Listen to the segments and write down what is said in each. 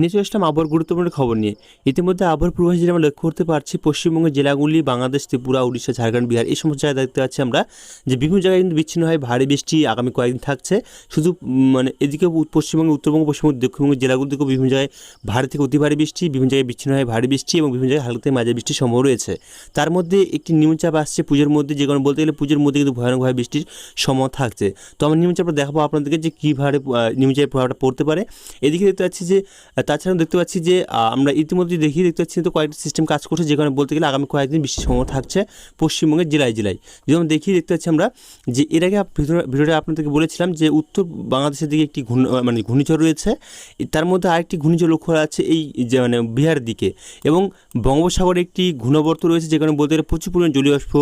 নিয়ে চলে আসলাম আবহাওয়ার গুরুত্বপূর্ণ খবর নিয়ে। ইতিমধ্যে আবহাওয়ার পূর্বাভাস যেটা আমরা লক্ষ্য করতে পারছি, পশ্চিমবঙ্গের জেলাগুলি বাংলাদেশ, ত্রিপুরা, উড়িষ্যা, ঝাড়খণ্ড, বিহার এই সমস্ত জায়গায় দেখতে পাচ্ছি আমরা যে বিভিন্ন জায়গায় কিন্তু বিচ্ছিন্ন হয় ভারী বৃষ্টি আগামী কয়েকদিন থাকছে। শুধু মানে এদিকে পশ্চিমবঙ্গ, উত্তরবঙ্গ, পশ্চিমবঙ্গ, দক্ষিণবঙ্গের জেলাগুলিতেও বিভিন্ন জায়গায় ভারী থেকে অতি ভারী বৃষ্টি, বিভিন্ন জায়গায় বিচ্ছিন্ন হয় ভারী বৃষ্টি এবং বিভিন্ন জায়গায় হালকা থেকে মাঝারি বৃষ্টির সম্ভাবনা রয়েছে। তার মধ্যে একটি নিম্নচাপ আসছে পুজোর মধ্যে, যে কারণে বলতে গেলে পুজোর মধ্যে কিন্তু ভয়ানকভাবে বৃষ্টির সম্ভাবনা থাকছে। তো আমরা নিম্নচাপটা দেখাবো আপনাদেরকে যে কীভাবে নিম্নচাপের প্রভাবটা পড়তে পারে। এদিকে দেখতে পাচ্ছি যে তাছাড়াও দেখতে পাচ্ছি যে আমরা ইতিমধ্যে দেখতে পাচ্ছি তো কয়েকটি সিস্টেম কাজ করছে, যে কারণে বলতে গেলে আগামী কয়েকদিন বৃষ্টির সম্ভাবনা থাকছে পশ্চিমবঙ্গের জেলায় জেলায়। যেমন দেখতে পাচ্ছি আমরা যে এর আগে ভিডিওটা আপনাদেরকে বলেছিলাম যে উত্তর বাংলাদেশের দিকে একটি ঘূর্ণিঝড় রয়েছে, তার মধ্যে আরেকটি ঘূর্ণিঝড় লক্ষ্য করা আছে এই যে বিহারের দিকে, এবং বঙ্গোপসাগরে একটি ঘূর্ণাবর্ত রয়েছে, যে কারণে বলতে গেলে প্রচুর পরিমাণ জলীয় বাষ্প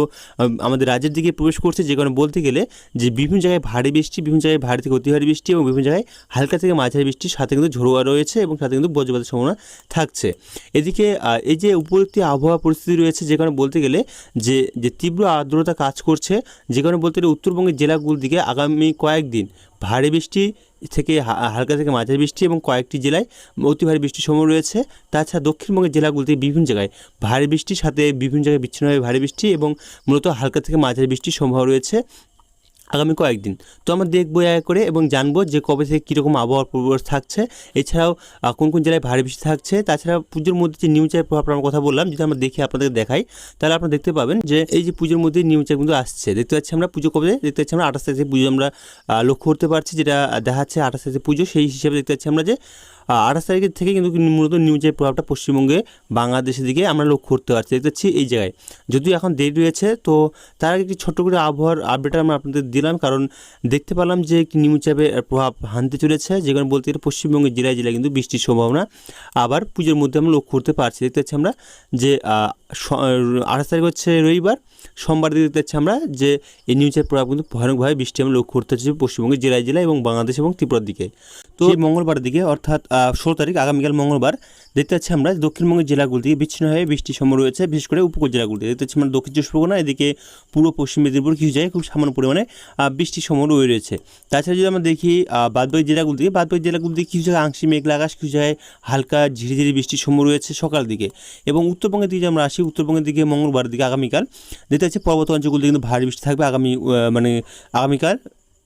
আমাদের রাজ্যের দিকে প্রবেশ করছে, যে কারণে বলতে গেলে যে বিভিন্ন জায়গায় ভারী বৃষ্টি, বিভিন্ন জায়গায় ভারী থেকে অতি ভারী বৃষ্টি এবং বিভিন্ন জায়গায় হালকা থেকে মাঝারি বৃষ্টির সাথে কিন্তু ঝোড়ো রয়েছে এবং সাথে কিন্তু বজ্রপাতের সম্ভাবনা থাকছে। এদিকে এই যে উপযুক্ত আবহাওয়া পরিস্থিতি রয়েছে, যে কারণে বলতে গেলে যে তীব্র আর্দ্রতা কাজ করছে, যে কারণে বলতে গেলে উত্তরবঙ্গের জেলাগুলোর দিকে আগামী কয়েকদিন ভারী বৃষ্টি থেকে হালকা থেকে মাঝারি বৃষ্টি এবং কয়েকটি জেলায় অতি ভারী বৃষ্টির সম্ভাবনা রয়েছে। তাছাড়া দক্ষিণবঙ্গের জেলাগুলিতে বিভিন্ন জায়গায় ভারী বৃষ্টির সাথে বিভিন্ন জায়গায় বিচ্ছিন্নভাবে ভারী বৃষ্টি এবং মূলত হালকা থেকে মাঝারি বৃষ্টির সম্ভাবনা রয়েছে আগামী কয়েকদিন। তো আমরা দেখবো এক করে এবং জানবো যে কবে থেকে কীরকম আবহাওয়ার পূর্বাভাস থাকছে, এছাড়াও কোন কোন জেলায় ভারী বৃষ্টি থাকছে। তাছাড়া পুজোর মধ্যে যে নিউচাপের প্রভাব আমরা কথা বললাম, যদি আমরা দেখি আপনাদের দেখাই তাহলে আপনারা দেখতে পাবেন যে এই যে পুজোর মধ্যে নিউচাপ কিন্তু আসছে। দেখতে পাচ্ছি আমরা পুজো কবে, দেখতে পাচ্ছি আমরা 28 তারিখে পুজো আমরা লক্ষ্য করতে পারছি, যেটা দেখাচ্ছে 28 তারিখে পুজো। সেই হিসেবে দেখতে পাচ্ছি আমরা যে 28 তারিখের থেকে কিন্তু মূলত নিউজের প্রভাবটা পশ্চিমবঙ্গে বাংলাদেশের দিকে আমরা লক্ষ্য করতে পারছি। দেখতে পাচ্ছি এই জায়গায় যদিও এখন দেরি রয়েছে, তো তার আগে একটি ছোট্ট করে আবহাওয়ার আপডেট আমরা আপনাদের দিলাম, কারণ দেখতে পেলাম যে একটি নিম্নচাপের প্রভাব হানতে চলেছে, যেখানে বলতে গেলে পশ্চিমবঙ্গের জেলায় জেলায় কিন্তু বৃষ্টির সম্ভাবনা আবার পুজোর মধ্যে আমরা লক্ষ্য করতে পারছি। দেখতে পাচ্ছি আমরা যে 28 তারিখ হচ্ছে রবিবার, সোমবার দিকে দেখতে পাচ্ছি আমরা যে এই নিউজের প্রভাব কিন্তু ভয়ানকভাবে বৃষ্টি আমরা লক্ষ্য করতে পারছি পশ্চিমবঙ্গের জেলায় জেলায় এবং বাংলাদেশ এবং ত্রিপুরার দিকে। তো মঙ্গলবার দিকে অর্থাৎ 16 তারিখ আগামীকাল মঙ্গলবার দেখতে পাচ্ছি আমরা দক্ষিণবঙ্গের জেলাগুলি থেকে বিচ্ছিন্নভাবে বৃষ্টির সম্ভাবনা রয়েছে, বিশেষ করে উপকূল জেলাগুলিতে। দেখতে পাচ্ছি আমরা দক্ষিণ চব্বিশ পরগনা, এদিকে পূর্ব পশ্চিম মেদিনীপুর কিছু জায়গায় খুব সামান্য পরিমাণে বৃষ্টির সম্ভাবনা রয়েছে। তাছাড়া যদি আমরা দেখি বাদবাকি জেলাগুলি থেকে কিছু জায়গায় আংশিক মেঘলা আকাশ, কিছু জায়গায় হালকা ঝিরিঝিরি বৃষ্টির সম্ভাবনা রয়েছে সকাল দিকে। এবং উত্তরবঙ্গের দিকে আমরা আসি, উত্তরবঙ্গের দিকে মঙ্গলবার দিকে আগামীকাল দেখতে পাচ্ছি পর্বত অঞ্চলগুলিতে কিন্তু ভারী বৃষ্টি থাকবে আগামীকাল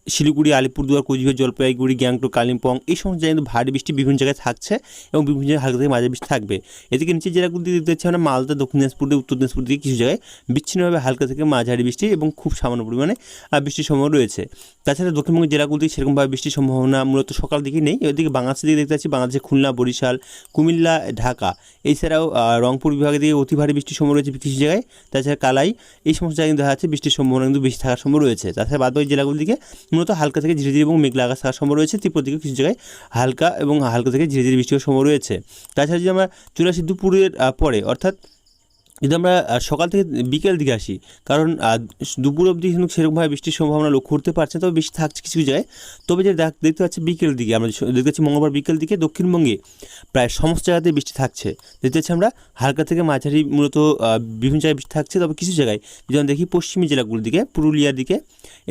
শিলিগুড়ি, আলিপুরদুয়ার, কোচবিহার, জলপাইগুড়ি, গ্যাংটক, কালিম্পং এই সমস্ত জায়গায় কিন্তু ভারী বৃষ্টি বিভিন্ন জায়গায় থাকছে এবং বিভিন্ন জায়গায় হালকা থেকে মাঝারি বৃষ্টি থাকবে। এদিকে নিচের জেলাগুলি দেখতে পাচ্ছি আমরা মালদা, দক্ষিণ দিনাজপুর, উত্তর দিনাজপুর দিকে কিছু জায়গায় বিচ্ছিন্নভাবে হালকা থেকে মাঝারি বৃষ্টি এবং খুব সামান্য পরিমাণে বৃষ্টির সম্ভাবনা রয়েছে। তাছাড়া দক্ষিণবঙ্গের জেলাগুলিতে সেরকমভাবে বৃষ্টির সম্ভাবনা মূলত সকাল দিকে নেই। এদিকে বাংলাদেশের দিকে দেখতে পাচ্ছি বাংলাদেশের খুলনা, বরিশাল, কুমিল্লা, ঢাকা এছাড়াও রংপুর বিভাগের দিকে অতি ভারী বৃষ্টির সম্ভাবনা রয়েছে কিছু জায়গায়। তাছাড়া কালাই এই সমস্ত জায়গায় দেখা যাচ্ছে বৃষ্টির সম্ভাবনা কিন্তু বেশি থাকার সম্ভাবনা রয়েছে। তাছাড়া বাদবাকি জেলাগুলির দিকে মূলত হালকা থেকে ঝিরিঝিরি এবং মেঘলা আকাশ থাকার সম্ভাবনা রয়েছে। ত্রিপুরার দিকে কিছু জায়গায় হালকা থেকে ঝিরিঝিরি বৃষ্টির সম্ভাবনা রয়েছে। তাছাড়া যদি আমরা চলে আসি দুপুরের পরে, অর্থাৎ যদি আমরা সকাল থেকে বিকেল দিকে আসি, কারণ দুপুর অবধি কিন্তু সেরকমভাবে বৃষ্টির সম্ভাবনা লক্ষ্য করতে পারছে, তবে বৃষ্টি থাকছে কিছু জায়গায়। তবে যে দেখতে পাচ্ছি বিকেল দিকে আমরা দেখতে পাচ্ছি মঙ্গলবার বিকেল দিকে দক্ষিণবঙ্গে প্রায় সমস্ত জায়গাতে বৃষ্টি থাকছে। দেখতে পাচ্ছি আমরা হালকা থেকে মাঝারি মূলত বিভিন্ন জায়গায় বৃষ্টি থাকছে, তবে কিছু জায়গায় যদি আমরা দেখি পশ্চিমী জেলাগুলোর দিকে, পুরুলিয়ার দিকে,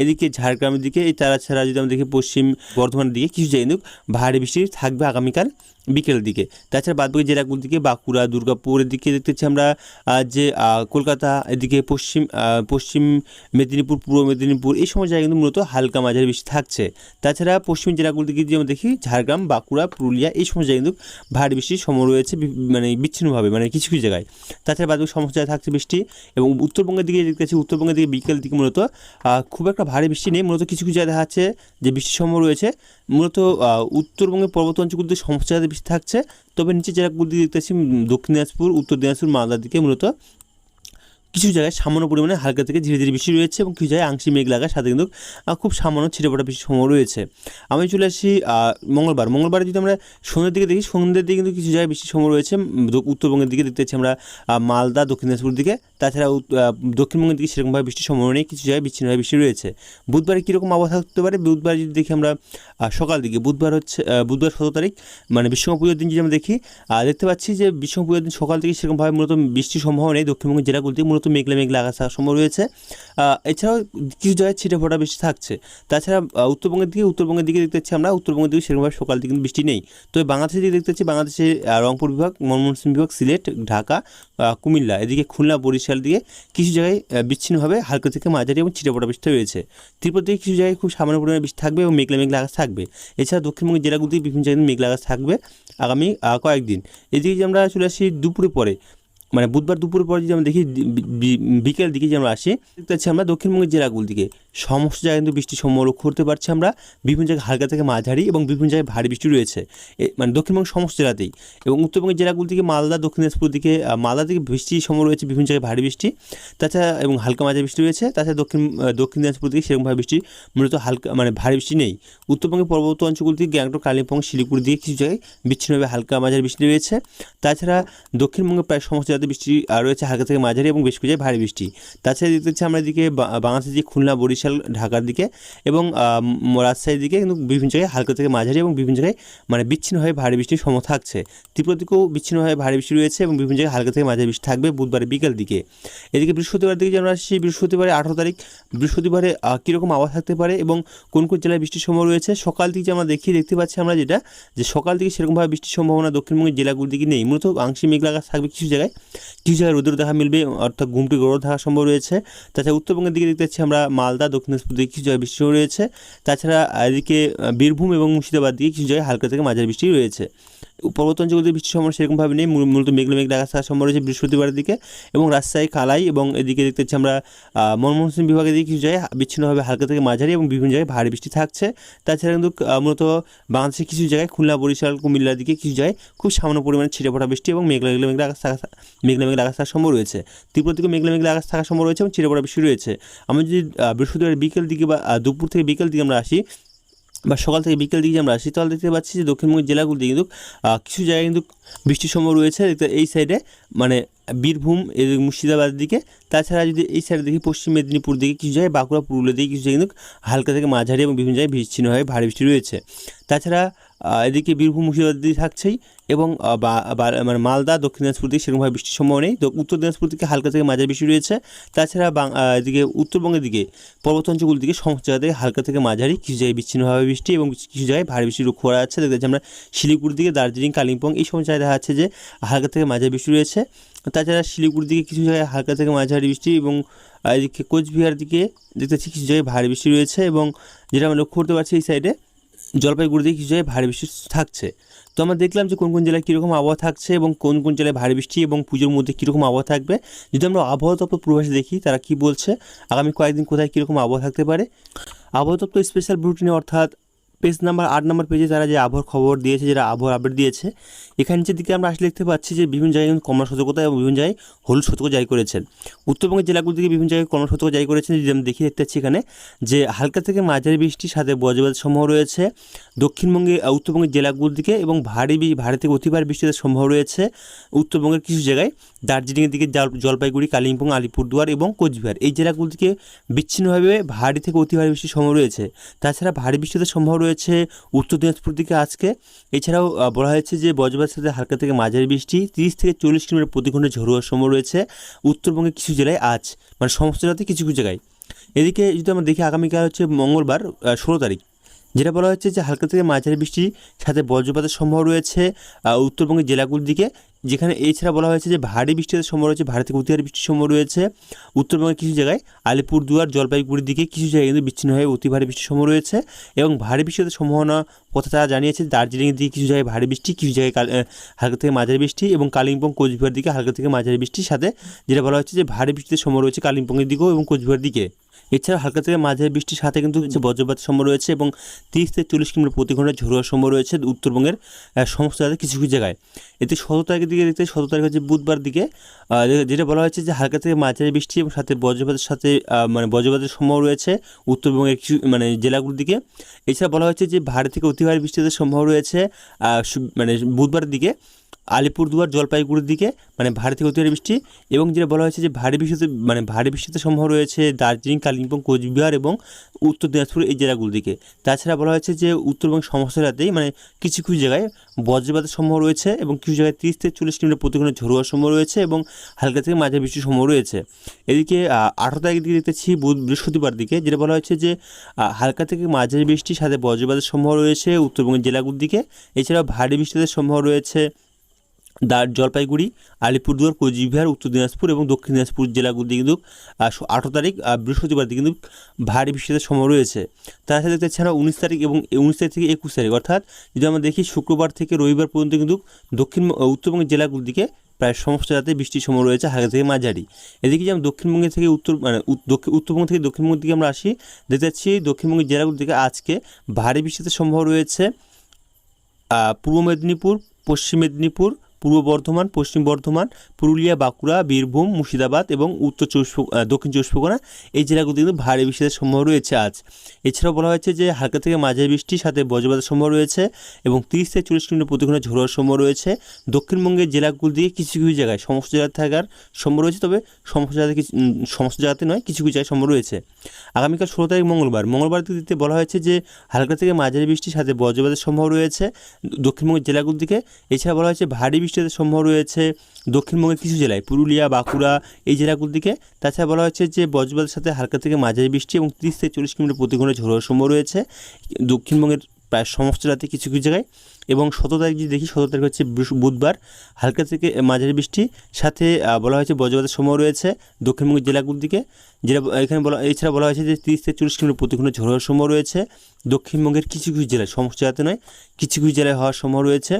এদিকে ঝাড়গ্রামের দিকে, এই তাছাড়া যদি আমরা দেখি পশ্চিম বর্ধমানের দিকে কিছু জায়গায় কিন্তু ভারী বৃষ্টি থাকবে আগামীকাল বিকেলের দিকে। তাছাড়া বাদবাকি জেলাগুলোর দিকে বাঁকুড়া, দুর্গাপুরের দিকে দেখতে পাচ্ছি আমরা যে কলকাতা, এদিকে পশ্চিম মেদিনীপুর, পূর্ব মেদিনীপুর এই সময় জায়গায় কিন্তু মূলত হালকা মাঝারি বৃষ্টি থাকছে। তাছাড়া পশ্চিম জেলাগুলোর দিকে যদি আমরা দেখি ঝাড়গ্রাম, বাঁকুড়া, পুরুলিয়া এই সময় জায়গায় কিন্তু ভারী বৃষ্টির সম্ভাবনা রয়েছে বিচ্ছিন্নভাবে কিছু কিছু জায়গায়। তাছাড়া বাদবাকি সমস্ত জায়গায় থাকছে বৃষ্টি। এবং উত্তরবঙ্গের দিকে দেখতে পাচ্ছি উত্তরবঙ্গের দিকে বিকেল দিকে মূলত খুব একটা ভারী বৃষ্টি নেই, মূলত কিছু কিছু জায়গায় দেখা যাচ্ছে যে বৃষ্টির সম্ভাবনা রয়েছে। মূলত উত্তরবঙ্গের পর্বত অঞ্চলগুলিতে সমস্ত জায়গায় বৃষ্টি থাকছে, তবে নিচের জেলাগুলি দেখতে পাচ্ছি দক্ষিণ দিনাজপুর, উত্তর দিনাজপুর, মালদার দিকে মূলত কিছু জায়গায় সামান্য পরিমাণে হালকা থেকে ধীরে ধীরে বৃষ্টি রয়েছে এবং কিছু জায়গায় আংশিক মেঘ লাগার সাথে কিন্তু খুব সামান্য ছিটেফোঁটা বৃষ্টির সম্ভাবনা রয়েছে। আমি চলে আসি মঙ্গলবারে যদি আমরা সন্ধ্যের দিকে দেখি, সন্ধ্যের দিকে কিন্তু কিছু জায়গায় বৃষ্টির সম্ভাবনা রয়েছে। উত্তরবঙ্গের দিকে দেখতে পাচ্ছি আমরা মালদা, দক্ষিণ দিনাজপুর দিকে। তাছাড়া দক্ষিণবঙ্গের দিকে সেরকমভাবে বৃষ্টির সম্ভাবনা নেই, কিছু জায়গায় বিচ্ছিন্নভাবে বৃষ্টি রয়েছে। বুধবারে কীরকম আবহাওয়া থাকতে পারে, বুধবার যদি দেখি আমরা সকাল দিকে, বুধবার 17 তারিখ বিশ্বকর্মা পুজোর দিন যদি আমরা দেখি, দেখতে পাচ্ছি যে বিশ্বকর্মা পুজোর দিন সকাল থেকে সেরকমভাবে মূলত বৃষ্টির সম্ভাবনা নেই দক্ষিণবঙ্গের জেলাগুলিতে। মূলত মূলত মেঘলা মেঘলা আকাশ থাকার সম্ভব রয়েছে। এছাড়াও কিছু জায়গায় ছিটেফোঁটা বৃষ্টি থাকছে। তাছাড়া উত্তরবঙ্গের দিকে দেখতে পাচ্ছি আমরা, উত্তরবঙ্গের দিকে সেরকমভাবে সকাল দিকে কিন্তু বৃষ্টি নেই। তবে বাংলাদেশের দিকে দেখতে পাচ্ছি, বাংলাদেশে রংপুর বিভাগ, ময়মনসিংহ বিভাগ, সিলেট, ঢাকা, কুমিল্লা, এদিকে খুলনা, বরিশাল দিকে কিছু জায়গায় বিচ্ছিন্নভাবে হালকা থেকে মাঝারি এবং ছিটেফোঁটা বৃষ্টি রয়েছে। ত্রিপুরা দিকে কিছু জায়গায় খুব সামান্য পরিমাণে বৃষ্টি থাকবে এবং মেঘলা মেঘলা আকাশ থাকবে। এছাড়া দক্ষিণবঙ্গের জেলাগুলিতে বিভিন্ন জায়গায় মেঘলা আকাশ থাকবে আগামী কয়েকদিন। এদিকে যে আমরা চলে আসি দুপুরে পরে, মানে বুধবার দুপুরের পরে যদি আমরা দেখি বিকেল দিকে যে আমরা আসি, দেখতে পাচ্ছি আমরা দক্ষিণবঙ্গের জেলাগুলির দিকে সমস্ত জায়গায় কিন্তু বৃষ্টির সম্ভাবনা লক্ষ্য করতে পারছি আমরা। বিভিন্ন জায়গায় হালকা থেকে মাঝারি এবং বিভিন্ন জায়গায় ভারী বৃষ্টি রয়েছে, মানে দক্ষিণবঙ্গের সমস্ত জেলাতেই। এবং উত্তরবঙ্গের জেলাগুলি থেকে মালদা, দক্ষিণ দিনাজপুর দিকে, মালদা দিকে বৃষ্টির সম্ভাবনা রয়েছে, বিভিন্ন জায়গায় ভারী বৃষ্টি, তাছাড়া এবং হালকা মাঝারি বৃষ্টি রয়েছে। তাছাড়া দক্ষিণ দিনাজপুর দিকে সেরকমভাবে বৃষ্টি, মূলত হালকা মানে ভারী বৃষ্টি নেই। উত্তরবঙ্গের পর্বত অঞ্চলগুলি থেকে গ্যাংটক, কালিম্পং, শিলিগুড়ি দিকে কিছু জায়গায় বিচ্ছিন্নভাবে হালকা মাঝারি বৃষ্টি রয়েছে। তাছাড়া দক্ষিণবঙ্গের প্রায় সমস্ত জায়গাতে বৃষ্টি রয়েছে হালকা থেকে মাঝারি এবং বেশ কিছু জায়গায় ভারী বৃষ্টি। তাছাড়া দেখতে পাচ্ছি আমরা এদিকে বাংলাদেশের দিকে খুলনা, বরিশাল, ঢাকার দিকে এবং রাজশাহীর দিকে কিন্তু বিভিন্ন জায়গায় হালকা থেকে মাঝারি এবং বিভিন্ন জায়গায় মানে বিচ্ছিন্নভাবে ভারী বৃষ্টির সম্ভাবনা থাকছে। ত্রিপুরা দিকেও বিচ্ছিন্নভাবে ভারী বৃষ্টি রয়েছে এবং বিভিন্ন জায়গায় হালকা থেকে মাঝারি বৃষ্টি থাকবে বুধবার বিকেল দিকে। এদিকে বৃহস্পতিবার দিকে আমরা আসছি, বৃহস্পতিবারে 18 তারিখ, বৃহস্পতিবারে কীরকম আবহাওয়া থাকতে পারে এবং কোন কোন জেলায় বৃষ্টির সম্ভাবনা রয়েছে। সকাল দিকে আমরা দেখতে পাচ্ছি আমরা যেটা, যে সকাল দিকে সেরকমভাবে বৃষ্টির সম্ভাবনা দক্ষিণবঙ্গের জেলাগুলির দিকে নেই। মূলত আংশিক মেঘলা আকাশ থাকবে কিছু জায়গায় রোদের দেখা মিলবে, অর্থাৎ ঘুমটি গড় থাকার সম্ভব রয়েছে। তাছাড়া উত্তরবঙ্গের দিকে দেখতে পাচ্ছি আমরা মালদা, দক্ষিণ দিনাজপুর দিকে কিছু জায়গায় বৃষ্টি রয়েছে। তাছাড়া এদিকে বীরভূম এবং মুর্শিদাবাদ দিকে কিছু জায়গায় হালকা থেকে মাঝারি বৃষ্টি রয়েছে। পর্বত অঞ্চলগুলিতে বৃষ্টির সম্ভাবনা সেরকমভাবে নেই, মূলত মেঘলা মেঘলা আকাশ থাকার সম্ভব রয়েছে বৃহস্পতিবারের দিকে। এবং রাজশাহী, কালাই এবং এদিকে দেখতে পাচ্ছি আমরা ময়মনসিংহ বিভাগের দিকে কিছু জায়গায় বিচ্ছিন্নভাবে হালকা থেকে মাঝারি এবং বিভিন্ন জায়গায় ভারী বৃষ্টি থাকছে। তাছাড়া কিন্তু মূলত বাংলাদেশের কিছু জায়গায় খুলনা, বরিশাল, কুমিল্লার দিকে কিছু জায়গায় খুব সামান্য পরিমাণে ছিটেফোঁটা বৃষ্টি এবং মেঘলা মেঘলা আকাশ থাকার সম্ভব রয়েছে। ত্রিপুরা দিকে মেঘলা মেঘলা আকাশ থাকার সম্ভব রয়েছে এবং ছিটেফোঁটা বৃষ্টি রয়েছে। আমরা যদি বৃহস্পতিবার বিকেল দিকে বা দুপুর থেকে বিকেল দিকে আমরা আসি, বা সকাল থেকে বিকেল দিকে আমরা আসি, তাহলে দেখতে পাচ্ছি যে দক্ষিণবঙ্গের জেলাগুলিতে কিন্তু কিছু জায়গায় কিন্তু বৃষ্টির সম্ভব রয়েছে এই সাইডে, মানে বীরভূম, মুর্শিদাবাদের দিকে। তাছাড়া যদি এই সাইডে দেখি পশ্চিম মেদিনীপুর দিকে কিছু জায়গায়, বাঁকুড়া, পুরুলিয়া দিকে কিছু জায়গায় কিন্তু হালকা থেকে মাঝারি এবং বিভিন্ন জায়গায় বিচ্ছিন্নভাবে ভারী বৃষ্টি রয়েছে। তাছাড়া এদিকে বীরভূম, মুর্শিদাবাদ দিকে থাকছেই এবং মানে মালদা, দক্ষিণ দিনাজপুর দিকে সেরকমভাবে বৃষ্টির সম্ভাবনা নেই। উত্তর দিনাজপুর দিকে হালকা থেকে মাঝারি বৃষ্টি রয়েছে। তাছাড়া এদিকে উত্তরবঙ্গের দিকে পর্বত অঞ্চলগুলির দিকে সমস্ত জায়গায় হালকা থেকে মাঝারি, কিছু জায়গায় বিচ্ছিন্নভাবে বৃষ্টি এবং কিছু জায়গায় ভারী বৃষ্টি লক্ষ্য করা যাচ্ছে। দেখতে পাচ্ছি আমরা শিলিগুড়ির দিকে, দার্জিলিং, কালিম্পং এই সমস্ত জায়গায় দেখা যাচ্ছে যে হালকা থেকে মাঝারি বৃষ্টি রয়েছে। তাছাড়া শিলিগুড়ির দিকে কিছু জায়গায় হালকা থেকে মাঝারি বৃষ্টি এবং এদিকে কোচবিহার দিকে দেখতে পাচ্ছি কিছু জায়গায় ভারী বৃষ্টি রয়েছে। এবং যেটা আমরা লক্ষ্য করতে পারছি এই সাইডে জলপাইগুড়ি দিকে কিছু জায়গায় ভারী বৃষ্টি থাকছে। তো আমরা দেখলাম যে কোন কোন জেলায় কীরকম আবহাওয়া থাকছে এবং কোন কোন জেলায় ভারী বৃষ্টি এবং পুজোর মধ্যে কীরকম আবহাওয়া থাকবে। যদি আমরা আবহাওয়া দপ্তর পূর্বাভাসে দেখি তারা কী বলছে, আগামী কয়েকদিন কোথায় কীরকম আবহাওয়া থাকতে পারে। আবহাওয়া দপ্তর স্পেশাল বুলেটিনে, অর্থাৎ পেজ নাম্বার 8 নম্বর পেজে তারা যে আবহাওয়ার খবর দিয়েছে, যেটা আবহাওয়ার আপডেট দিয়েছে, এখানে নিচের দিকে আমরা আসলে দেখতে পাচ্ছি যে বিভিন্ন জায়গায় কিন্তু কমলা সতর্কতা এবং বিভিন্ন জায়গায় হলুদ সতর্ক জারি করেছেন। উত্তরবঙ্গের জেলাগুলি থেকে বিভিন্ন জায়গায় কমলা সতর্ক জারি করেছেন। যদি আমরা দেখতে পাচ্ছি এখানে যে হালকা থেকে মাঝারি বৃষ্টির সাথে বজ্রপাতের সম্ভাবনা রয়েছে উত্তরবঙ্গের জেলাগুলির দিকে এবং ভারী থেকে অতি ভারী বৃষ্টির সম্ভাবনা রয়েছে উত্তরবঙ্গের কিছু জায়গায়, দার্জিলিংয়ের দিকে, জলপাইগুড়ি, কালিম্পং, আলিপুরদুয়ার এবং কোচবিহার এই জেলাগুলি থেকে বিচ্ছিন্নভাবে ভারী থেকে অতি ভারী বৃষ্টির সম্ভাবনা রয়েছে। তাছাড়া ভারী বৃষ্টির সম্ভাবনা রয়েছে উত্তর দিনাজপুর দিকে আজকে। এছাড়াও বলা হয়েছে যে বজ্রপাতের সাথে হালকা থেকে মাঝারি বৃষ্টি 30 থেকে 40 কিলোমিটার প্রতি ঘন্টায় ঝড় হওয়ার সম্ভাবনা রয়েছে উত্তরবঙ্গের কিছু জেলায় আজ, মানে সমস্ত জেলাতে কিছু কিছু জায়গায়। এদিকে যদি আমরা দেখি আগামীকাল হচ্ছে মঙ্গলবার 16 তারিখ, যেটা বলা হচ্ছে যে হালকা থেকে মাঝারি বৃষ্টির সাথে বজ্রপাতের সম্ভাবনা রয়েছে উত্তরবঙ্গের জেলাগুলির দিকে, যেখানে এছাড়া বলা হয়েছে যে ভারী বৃষ্টির সম্ভাবনা রয়েছে, ভারী থেকে অতি ভারী বৃষ্টির সম্ভাবনা রয়েছে উত্তরবঙ্গের কিছু জায়গায়, আলিপুরদুয়ার, জলপাইগুড়ির দিকে কিছু জায়গায় কিন্তু বিচ্ছিন্নভাবে অতি ভারী বৃষ্টির সম্ভাবনা রয়েছে। এবং ভারী বৃষ্টির সম্ভাবনা কথা তারা জানিয়েছে দার্জিলিংয়ের দিকে কিছু জায়গায় ভারী বৃষ্টি, কিছু জায়গায় হালকা থেকে মাঝারি বৃষ্টি এবং কালিম্পং, কোচবিহার দিকে হালকা থেকে মাঝারি বৃষ্টির সাথে, যেটা বলা হচ্ছে যে ভারী বৃষ্টির সম্ভাবনা রয়েছে কালিম্পংয়ের দিকেও এবং কোচবিহার দিকে। এছাড়া হালকা থেকে মাঝারি বৃষ্টির সাথে কিন্তু বজ্রপাতের সম্ভাবনা রয়েছে এবং 30 থেকে 40 কিলোমিটার প্রতি ঘন্টায় ঝড় হওয়ার সম্ভাবনা রয়েছে উত্তরবঙ্গের সমস্ত জায়গায় কিছু কিছু জায়গায়। এতে 17 তারিখের দিকে দেখতে 17 তারিখ হচ্ছে বুধবার দিকে, যেটা বলা হয়েছে যে হালকা থেকে মাঝারি বৃষ্টি এবং সাথে বজ্রপাতের সম্ভাবনা রয়েছে উত্তরবঙ্গের কিছু জেলাগুলির দিকে। এছাড়া বলা হয়েছে যে ভারী থেকে অতি ভারী বৃষ্টির সম্ভাবনা রয়েছে বুধবার দিকে আলিপুরদুয়ার জলপাইগুড়ির দিকে মানে ভারী থেকে অতি ভারী বৃষ্টি, এবং যেটা বলা হয়েছে যে ভারী বৃষ্টিতে সম্ভাবনা রয়েছে দার্জিলিং, কালিম্পং, কোচবিহার এবং উত্তর দিনাজপুর এই জেলাগুলোর দিকে। তাছাড়া বলা হয়েছে যে উত্তরবঙ্গ সমস্ত রাতেই মানে কিছু কিছু জায়গায় বজ্রপাতের সম্ভাবনা রয়েছে এবং কিছু জায়গায় 30 থেকে 40 কিলোমিটার প্রতি ঘন্টায় ঝোড়ো হওয়ার সম্ভাবনা রয়েছে এবং হালকা থেকে মাঝারি বৃষ্টির সম্ভাবনা রয়েছে। এদিকে 18 তারিখের দিকে দেখতেছি বৃহস্পতিবার দিকে, যেটা বলা হয়েছে যে হালকা থেকে মাঝারি বৃষ্টির সাথে বজ্রপাতের সম্ভাবনা রয়েছে উত্তরবঙ্গের জেলাগুলোর দিকে। এছাড়াও ভারী বৃষ্টিতে সম্ভাবনা রয়েছে জলপাইগুড়ি, আলিপুরদুয়ার, কোচবিহার, উত্তর দিনাজপুর এবং দক্ষিণ দিনাজপুর জেলাগুলিতে কিন্তু 18 তারিখ বৃহস্পতিবার দিকে কিন্তু ভারী বৃষ্টির সম্ভাবনা রয়েছে। তাছাড়া দেখতে ছাড়া 19 তারিখ এবং 19 তারিখ থেকে 21 তারিখ, অর্থাৎ যদি আমরা দেখি শুক্রবার থেকে রবিবার পর্যন্ত কিন্তু উত্তরবঙ্গের জেলাগুলির দিকে প্রায় সমস্ত জায়গাতে বৃষ্টির সম্ভাবনা রয়েছে হালকা থেকে মাঝারি। এদিকে যেমন দক্ষিণবঙ্গে থেকে উত্তরবঙ্গ থেকে দক্ষিণবঙ্গের দিকে আমরা আসি, দেখতে পাচ্ছি দক্ষিণবঙ্গের জেলাগুলির দিকে আজকে ভারী বৃষ্টিতে সম্ভাবনা রয়েছে পূর্ব মেদিনীপুর, পশ্চিম মেদিনীপুর, পূর্ব বর্ধমান, পশ্চিম বর্ধমান, পুরুলিয়া, বাঁকুড়া, বীরভূম, মুর্শিদাবাদ এবং দক্ষিণ চব্বিশ পরগনা এই জেলাগুলিতে কিন্তু ভারী বৃষ্টির সম্ভাবনা রয়েছে আজ। এছাড়াও বলা হয়েছে যে হালকা থেকে মাঝারি বৃষ্টির সাথে বজ্রপাতের সম্ভাবনা রয়েছে এবং 30 থেকে 40 কিলোমিটার প্রতি ঘন্টায় ঝোড়ো হওয়ার সম্ভাবনা রয়েছে। দক্ষিণবঙ্গের জেলাগুলির দিকে কিছু কিছু জায়গায়, সমস্ত জায়গায় থাকার সম্ভাবনা রয়েছে, তবে সমস্ত জায়গাতে নয়, কিছু কিছু জায়গায় সম্ভাবনা রয়েছে। আগামীকাল 16 তারিখ মঙ্গলবার দিকে বলা হয়েছে যে হালকা থেকে মাঝারি বৃষ্টির সাথে বজ্রপাতের সম্ভাবনা রয়েছে দক্ষিণবঙ্গের জেলাগুলির দিকে। এছাড়া বলা হয়েছে ভারী বৃষ্টির সম্ভাবনা রয়েছে দক্ষিণবঙ্গের কিছু জেলায়, পুরুলিয়া, বাঁকুড়া এই জেলাগুলির দিকে। তাছাড়া বলা হয়েছে যে বজ্রপাতের সাথে হালকা থেকে মাঝারি বৃষ্টি এবং 30 থেকে 40 কিলোমিটার প্রতি ঘন্টায় ঝোড়ো হওয়ার সম্ভাবনা রয়েছে দক্ষিণবঙ্গের প্রায় সমস্ত রাতে কিছু কিছু জায়গায়। এবং 17 তারিখ যদি দেখি, 17 তারিখ হচ্ছে বুধবার, হালকা থেকে মাঝারি বৃষ্টি সাথে বলা হয়েছে বজ্রপাতের সম্ভাবনা রয়েছে দক্ষিণবঙ্গের জেলাগুলির দিকে। যেটা এখানে এছাড়া বলা হয়েছে যে 30 থেকে 40 কিলোমিটার প্রতি ঘন্টায় ঝোড়ো হওয়ার সম্ভাবনা রয়েছে দক্ষিণবঙ্গের কিছু কিছু জেলায়, সমস্ত জেলাতে নয়, কিছু কিছু জেলায় হওয়ার সম্ভাবনা রয়েছে,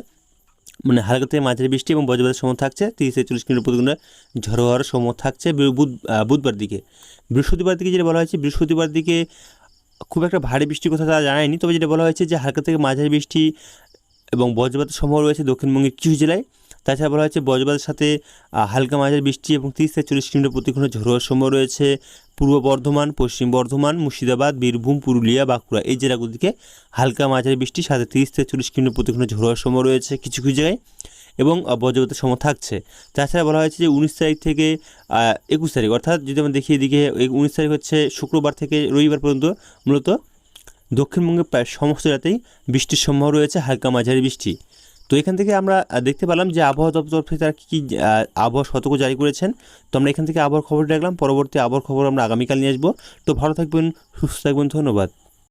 মানে হালকা থেকে মাঝারি বৃষ্টি এবং বজ্রপাতের সম্ভাবনা থাকছে 30 থেকে 40 কিলোমিটার প্রতি ঘন্টায় ঝড়ো হওয়ার সম্ভাবনা থাকছে বুধবার দিকে। বৃহস্পতিবার দিকে যেটা বলা হয়েছে, বৃহস্পতিবার দিকে খুব একটা ভারী বৃষ্টির কথা তারা জানায়নি, তবে যেটা বলা হয়েছে যে হালকা থেকে মাঝারি বৃষ্টি এবং বজ্রপাতের সম্ভাবনা রয়েছে দক্ষিণবঙ্গের কিছু জেলায়। তাছাড়া বলা হয়েছে বজ্রপাতের সাথে হালকা মাঝারি বৃষ্টি এবং 30 থেকে 40 কিলোমিটার প্রতি ঘন্টায় ঝড়ো হওয়ার সম্ভাবনা রয়েছে পূর্ব বর্ধমান, পশ্চিম বর্ধমান, মুর্শিদাবাদ, বীরভূম, পুরুলিয়া, বাঁকুড়া এই জেলাগুলির দিকে হালকা মাঝারি বৃষ্টির সাথে 30 থেকে 40 কিলোমিটার প্রতি ঘন্টায় ঝড়ো হওয়ার সম্ভাবনা রয়েছে কিছু কিছু জায়গায় এবং বজ্রপাতের সম্ভাবনা থাকছে। তাছাড়া বলা হয়েছে যে 19 তারিখ থেকে 21 তারিখ, অর্থাৎ যদি আমরা দেখি এদিকে 19 তারিখ হচ্ছে শুক্রবার থেকে রবিবার পর্যন্ত মূলত দক্ষিণবঙ্গের প্রায় সমস্ত রাতেই বৃষ্টির সম্ভাবনা রয়েছে হালকা মাঝারি বৃষ্টি। তো এখান থেকে আমরা দেখতে পেলাম যে আবহাওয়া দপ্তর থেকে তারা কী আবহাওয়া সতর্ক জারি করেছেন। তো আমরা এখান থেকে আবহাওয়ার খবর দেখলাম, পরবর্তী আবহাওয়ার খবর আমরা আগামীকাল নিয়ে আসবো। তো ভালো থাকবেন, সুস্থ থাকবেন, ধন্যবাদ।